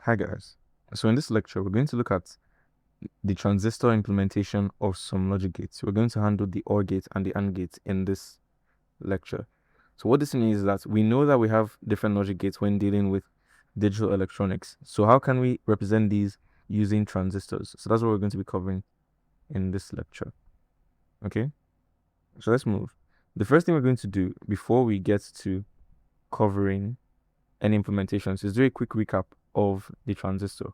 Hi guys. So in this lecture, we're going to look at the transistor implementation of some logic gates. We're going to handle the OR gate and the AND gate in this lecture. So what this means is that we know that we have different logic gates when dealing with digital electronics. So how can we represent these using transistors? So that's what we're going to be covering in this lecture. Okay, so let's move. The first thing we're going to do before we get to covering any implementations is do a quick recap of the transistor.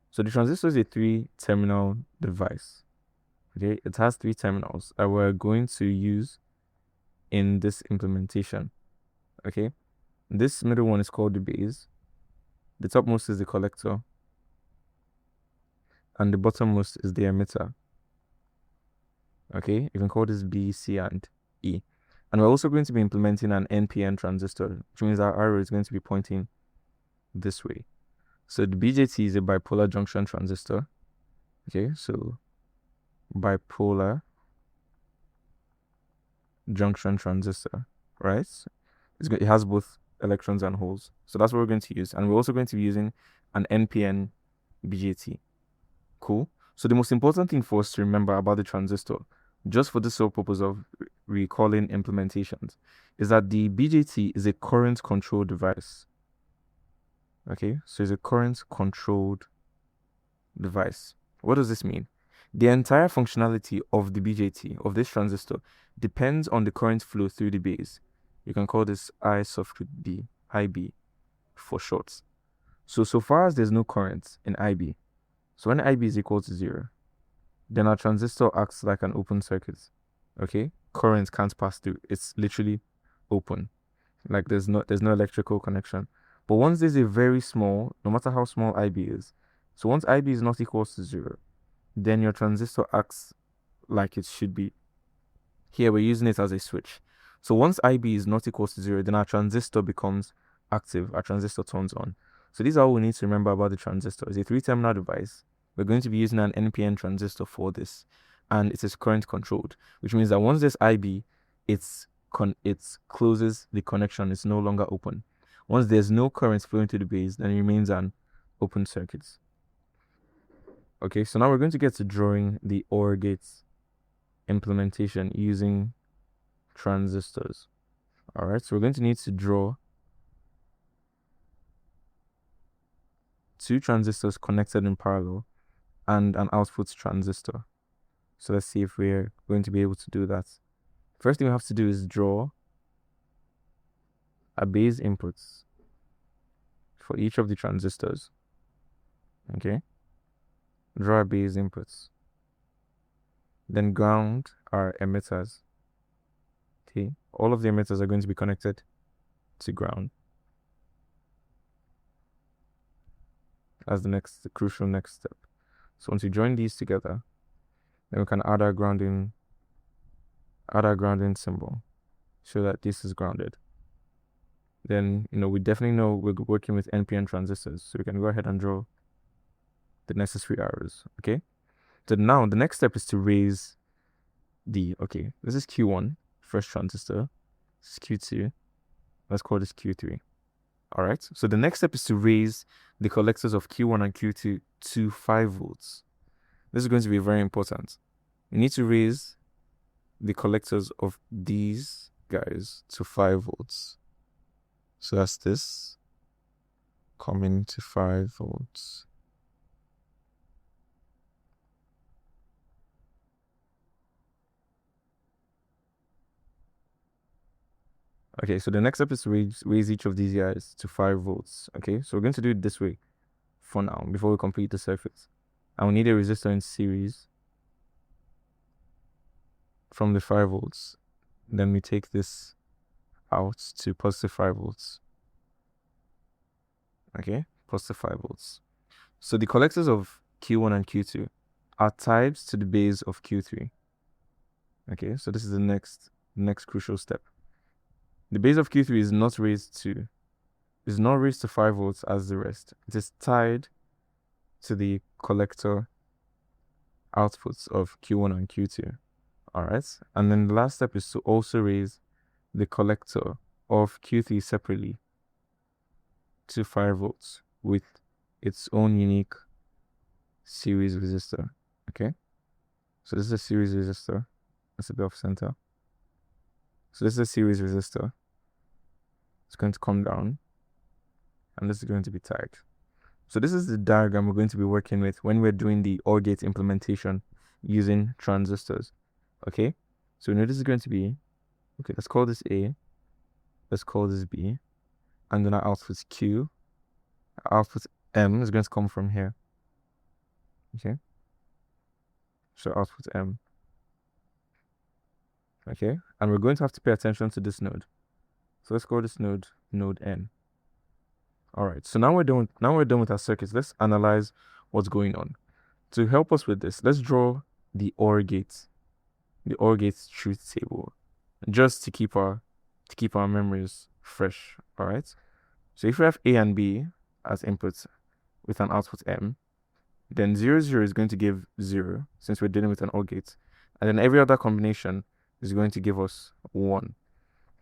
So the transistor is a 3-terminal device. Okay, it has 3 terminals that we're going to use in this implementation. Okay, this middle one is called the base, the topmost is the collector, and the bottommost is the emitter. Okay, you can call this B, C, and E. And we're also going to be implementing an NPN transistor, which means our arrow is going to be pointing this way. So the BJT is a bipolar junction transistor. Okay, so bipolar junction transistor, right? It has both electrons and holes. So that's what we're going to use. And we're also going to be using an NPN BJT. Cool. So the most important thing for us to remember about the transistor, just for the sole purpose of recalling implementations, is that the BJT is a current controlled device. Okay, so it's a current controlled device. What does this mean? The entire functionality of the BJT, of this transistor, depends on the current flow through the base. You can call this I subscript B, IB for short. So far as there's no current in IB, so when IB is equal to 0, then our transistor acts like an open circuit. Okay, current can't pass through. It's literally open, like there's no electrical connection. But once there's a very small, no matter how small IB is, so once IB is not equal to 0, then your transistor acts like it should be. Here we're using it as a switch. So once IB is not equal to 0, then our transistor becomes active. Our transistor turns on. So these are all we need to remember about the transistor. It's a 3-terminal device. We're going to be using an NPN transistor for this, and it is current controlled, which means that once there's IB, it closes the connection. It's no longer open. Once there's no current flowing to the base, then it remains an open circuit. Okay, so now we're going to get to drawing the OR gates implementation using transistors. All right, so we're going to need to draw 2 transistors connected in parallel and an output transistor. So let's see if we're going to be able to do that. First thing we have to do is draw a base inputs for each of the transistors. Okay, draw a base inputs. Then ground our emitters. Okay, all of the emitters are going to be connected to ground. As the crucial next step. So once we join these together, then we can add our grounding symbol, so that this is grounded. Then we definitely know we're working with NPN transistors, so we can go ahead and draw the necessary arrows. Okay. So now the next step is to raise this is Q1, first transistor. This is Q2. Let's call this Q3. All right. So the next step is to raise the collectors of Q1 and Q2 to 5 volts. This is going to be very important. We need to raise the collectors of these guys to 5 volts. So that's this coming to 5 volts. Okay, so the next step is to raise each of these guys to 5 volts. Okay, so we're going to do it this way for now before we complete the circuit. And we need a resistor in series from the 5 volts. Then we take this out to positive 5 volts. Okay, positive 5 volts. So the collectors of Q1 and Q2 are tied to the base of Q3. Okay, so this is the next crucial step. The base of Q3 is not raised to 5 volts as the rest. It is tied to the collector outputs of Q1 and Q2. All right, and then the last step is to also raise the collector of Q3 separately to 5 volts with its own unique series resistor. Okay, so this is a series resistor. That's a bit off center. So this is a series resistor. It's going to come down, and this is going to be tagged. So this is the diagram we're going to be working with when we're doing the OR gate implementation using transistors. Okay, so we know this is going to be, okay, let's call this A, let's call this B, and then our output is Q. Our output M is going to come from here. Okay, so output M. Okay, and we're going to have to pay attention to this node. So let's call this node node N. All right, so now we're done with our circuits. Let's analyze what's going on. To help us with this, let's draw the OR gate truth table, just to keep our memories fresh. All right, so if we have A and B as inputs with an output M, then 0, 0 is going to give 0, since we're dealing with an OR gate, and then every other combination is going to give us 1.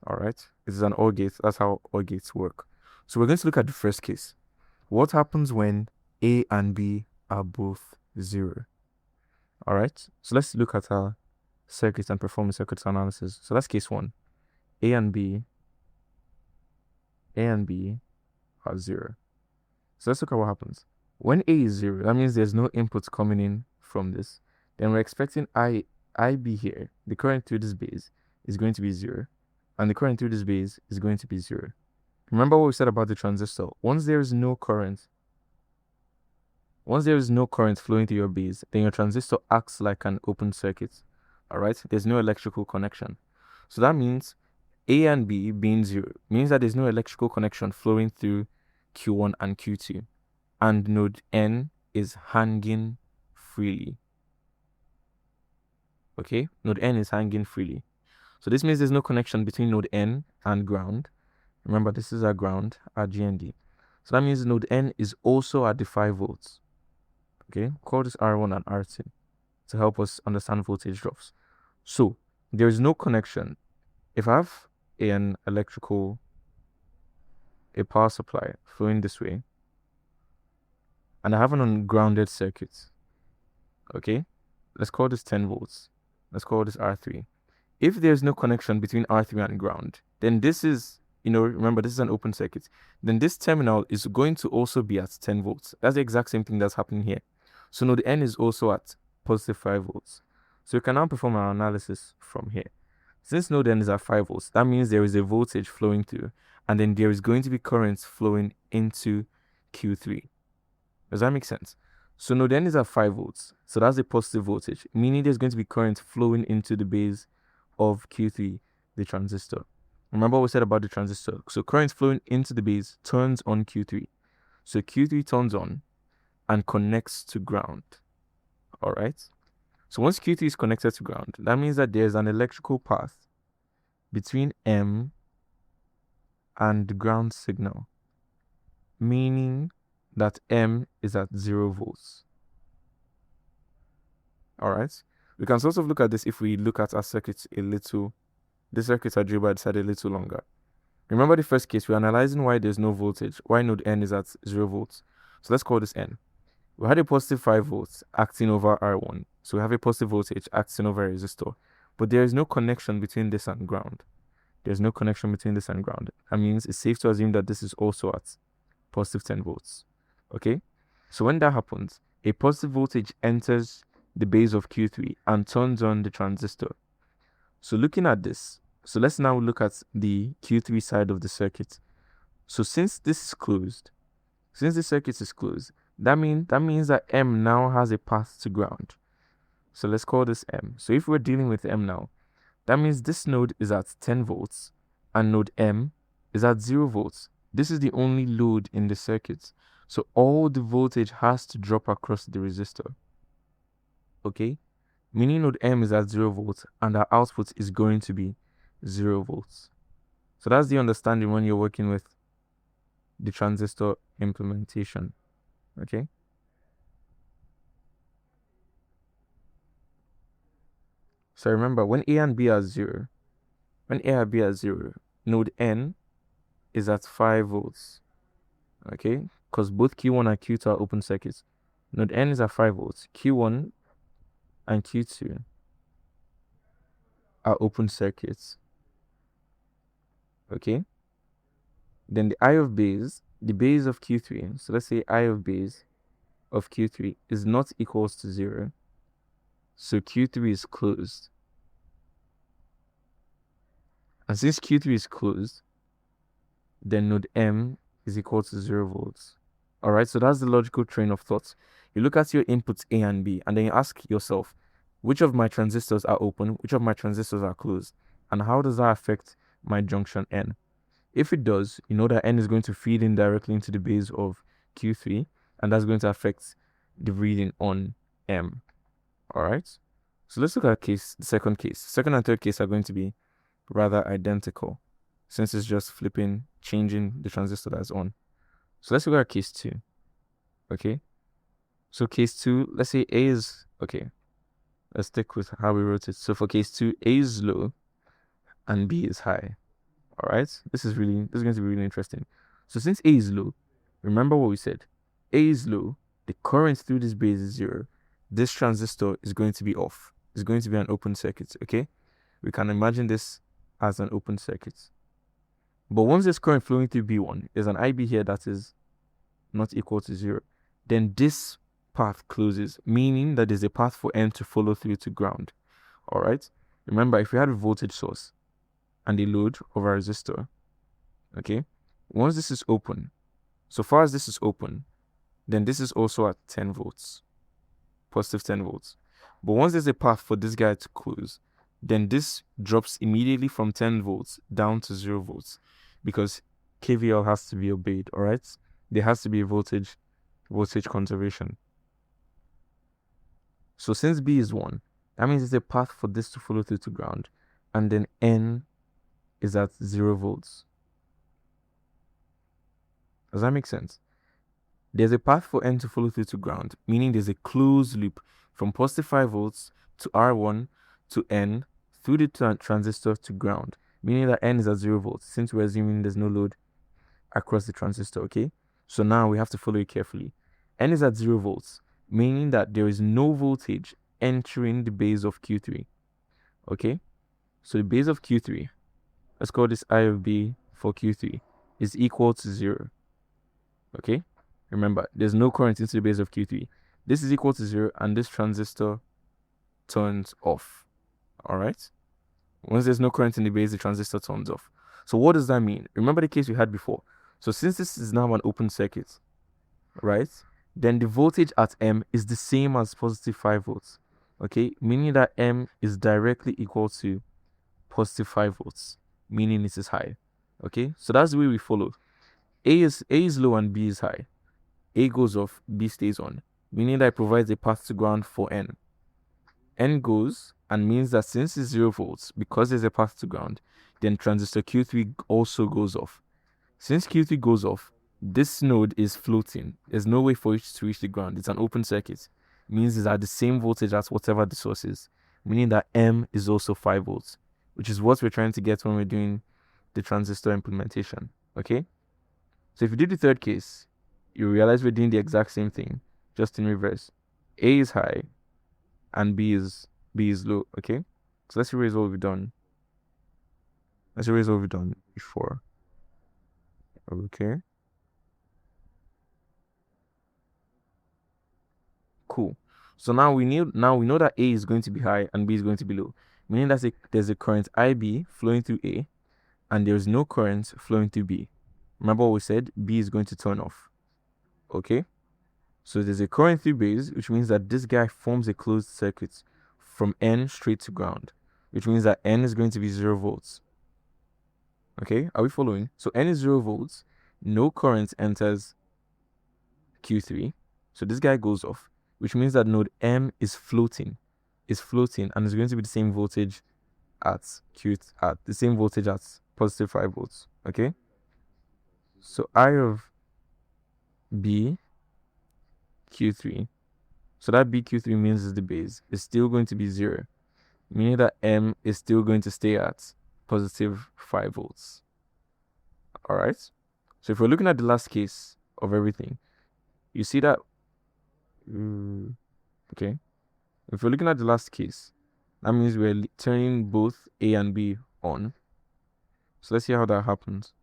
All right, this is an OR gate. That's how OR gates work. So we're going to look at the first case. What happens when A and B are both 0? All right, so let's look at our circuits and perform a circuit analysis. So that's case 1. A and B are 0. So let's look at what happens. When A is 0, that means there's no inputs coming in from this. Then we're expecting IB here, the current through this base, is going to be 0. And the current through this base is going to be 0. Remember what we said about the transistor. Once there is no current flowing through your base, then your transistor acts like an open circuit. All right, there's no electrical connection. So that means A and B being 0 means that there's no electrical connection flowing through Q1 and Q2, and node N is hanging freely. Okay, node N is hanging freely. So this means there's no connection between node N and ground. Remember, this is our ground, our GND. So that means node N is also at the 5 volts. Okay, call this R1 and R2 to help us understand voltage drops. So there is no connection. If I have a power supply flowing this way, and I have an ungrounded circuit, okay, let's call this 10 volts. Let's call this R3. If there's no connection between R3 and ground, then this is, remember, this is an open circuit. Then this terminal is going to also be at 10 volts. That's the exact same thing that's happening here. So node N is also at positive 5 volts. So we can now perform our analysis from here. Since node N is at 5 volts, that means there is a voltage flowing through, and then there is going to be currents flowing into Q3. Does that make sense? So node N is at 5 volts. So that's a positive voltage, meaning there's going to be current flowing into the base of Q3, the transistor. Remember what we said about the transistor. So current flowing into the base turns on Q3. So Q3 turns on and connects to ground. All right. So once Q3 is connected to ground, that means that there's an electrical path between M and the ground signal, meaning that M is at 0 volts. All right. We can sort of look at this if we look at our circuits a little. The circuits are drew by the side a little longer. Remember the first case, we're analyzing why there's no voltage, why node N is at 0 volts. So let's call this N. We had a positive 5 volts acting over R1. So we have a positive voltage acting over a resistor. But there is no connection between this and ground. There's no connection between this and ground. That means it's safe to assume that this is also at positive 10 volts. Okay? So when that happens, a positive voltage enters the base of Q3 and turns on the transistor. So looking at this, so let's now look at the Q3 side of the circuit. So since this is closed, since the circuit is closed, that means that M now has a path to ground. So let's call this M. So if we're dealing with M now, that means this node is at 10 volts and node M is at 0 volts. This is the only load in the circuit. So all the voltage has to drop across the resistor. Okay? Meaning node M is at 0 volts and our output is going to be 0 volts. So that's the understanding when you're working with the transistor implementation. Okay? So remember, when A and B are 0, node N is at 5 volts. Okay? because both Q1 and Q2 are open circuits. Node N is at 5 volts. Q1 and Q2 are open circuits. Okay? Then the I of base, the base of Q3, so let's say I of base of Q3 is not equals to 0. So Q3 is closed. And since Q3 is closed, then node M is equal to 0 volts. All right, so that's the logical train of thought. You look at your inputs A and B, and then you ask yourself, which of my transistors are open, which of my transistors are closed, and how does that affect my junction N? If it does, you know that N is going to feed in directly into the base of Q3, and that's going to affect the reading on M. All right, so let's look at the second case. Second and third case are going to be rather identical, since it's just changing the transistor that's on. So let's look at case 2. Okay, so case 2, let's say A is, okay, let's stick with how we wrote it. So for case 2, A is low and B is high. All right, this is going to be really interesting. So since A is low, remember what we said. A is low, the current through this base is 0. This transistor is going to be off. It's going to be an open circuit, okay? We can imagine this as an open circuit. But once there's current flowing through B1, there's an IB here that is not equal to 0. Then this path closes, meaning that there's a path for N to follow through to ground. All right? Remember, if we had a voltage source and a load of a resistor, okay? Once this is open, so far as this is open, then this is also at 10 volts, positive 10 volts. But once there's a path for this guy to close, then this drops immediately from 10 volts down to 0 volts because KVL has to be obeyed, all right? There has to be a voltage conservation. So since B is 1, that means there's a path for this to follow through to ground, and then N is at 0 volts. Does that make sense? There's a path for N to follow through to ground, meaning there's a closed loop from positive 5 volts to R1 to N through the transistor to ground, meaning that N is at 0 volts, since we're assuming there's no load across the transistor, okay? So now we have to follow it carefully. N is at 0 volts, meaning that there is no voltage entering the base of Q3, okay? So the base of Q3, let's call this I of B for Q3, is equal to 0, okay? Remember, there's no current into the base of Q3. This is equal to 0, and this transistor turns off. All right? Once there's no current in the base, the transistor turns off. So what does that mean? Remember the case we had before. So since this is now an open circuit, right, then the voltage at M is the same as positive 5 volts. Okay? Meaning that M is directly equal to positive 5 volts. Meaning it is high. Okay? So that's the way we follow. A is low and B is high. A goes off, B stays on, meaning that it provides a path to ground for N. N goes and means that since it's 0 volts, because there's a path to ground, then transistor Q3 also goes off. Since Q3 goes off, this node is floating. There's no way for it to reach the ground. It's an open circuit. It means it's at the same voltage as whatever the source is, meaning that M is also 5 volts, which is what we're trying to get when we're doing the transistor implementation, okay? So if you do the third case, you realize we're doing the exact same thing, just in reverse. A is high and B is low, okay? So let's erase what we've done. Let's erase what we've done before. Okay. Cool. So now we know that A is going to be high and B is going to be low, meaning that there's a current IB flowing through A and there's no current flowing through B. Remember what we said? B is going to turn off. Okay, so there's a current through base, which means that this guy forms a closed circuit from N straight to ground, which means that N is going to be 0 volts. Okay, are we following? So N is 0 volts, no current enters Q3, so this guy goes off, which means that node M is floating, and it's going to be the same voltage at the same voltage at positive 5 volts. Okay, so I of B Q3, so that BQ3 means is the base, is still going to be 0, meaning that M is still going to stay at positive 5 volts. All right, so if we're looking at the last case of everything. You see that? Okay. If we're looking at the last case, that means we're turning both A and B on. So let's see how that happens.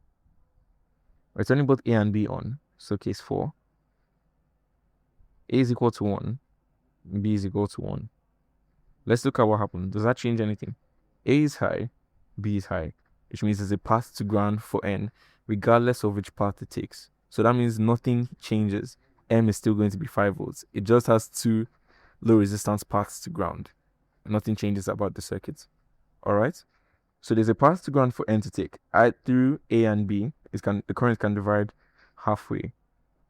We're turning both A and B on. So case 4. A is equal to 1. B is equal to 1. Let's look at what happened. Does that change anything? A is high, B is high, which means there's a path to ground for N, regardless of which path it takes. So that means nothing changes. M is still going to be 5 volts. It just has 2 low resistance paths to ground. Nothing changes about the circuit. Alright? So there's a path to ground for N to take. Through A and B, the current can divide halfway.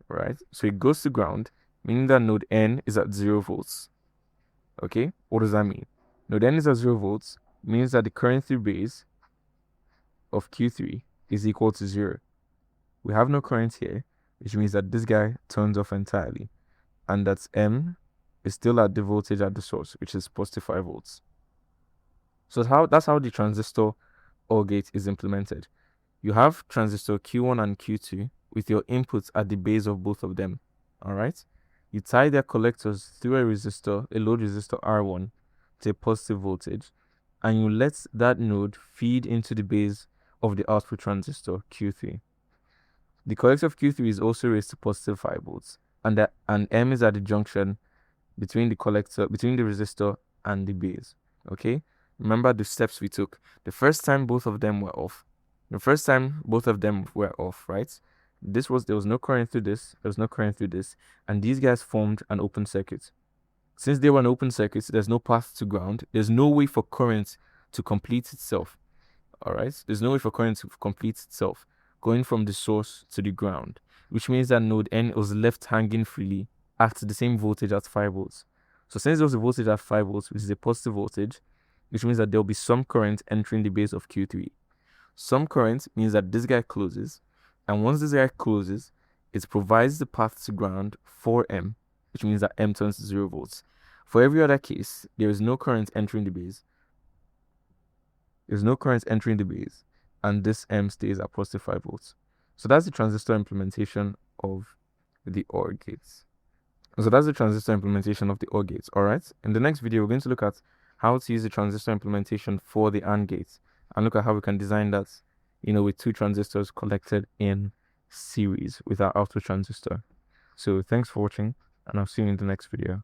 Right? So it goes to ground, meaning that node N is at 0 volts. Okay? What does that mean? Node N is at 0 volts, means that the current through base of Q3 is equal to 0. We have no current here, which means that this guy turns off entirely. And that M is still at the voltage at the source, which is positive 5 volts. So that's how the transistor OR gate is implemented. You have transistor Q1 and Q2 with your inputs at the base of both of them. Alright? You tie their collectors through a resistor, a load resistor R1, to a positive voltage, and you let that node feed into the base of the output transistor Q3. The collector of Q3 is also raised to positive 5 volts, and M is at the junction between the resistor and the base. Okay? Remember the steps we took. The first time both of them were off, right? There was no current through this, and these guys formed an open circuit. Since they were an open circuit, there's no path to ground. There's no way for current to complete itself. Alright? There's no way for current to complete itself going from the source to the ground, which means that node N was left hanging freely at the same voltage at 5 volts. So since there was a voltage at 5 volts, which is a positive voltage, which means that there will be some current entering the base of Q3. Some current means that this guy closes, and once this guy closes, it provides the path to ground for M, which means that M turns to 0 volts. For every other case, there is no current entering the base. And this M stays at positive 5 volts. So that's the transistor implementation of the OR gates. Alright? In the next video, we're going to look at how to use the transistor implementation for the AND gates, and look at how we can design that, with 2 transistors collected in series with our output transistor. So thanks for watching, and I'll see you in the next video.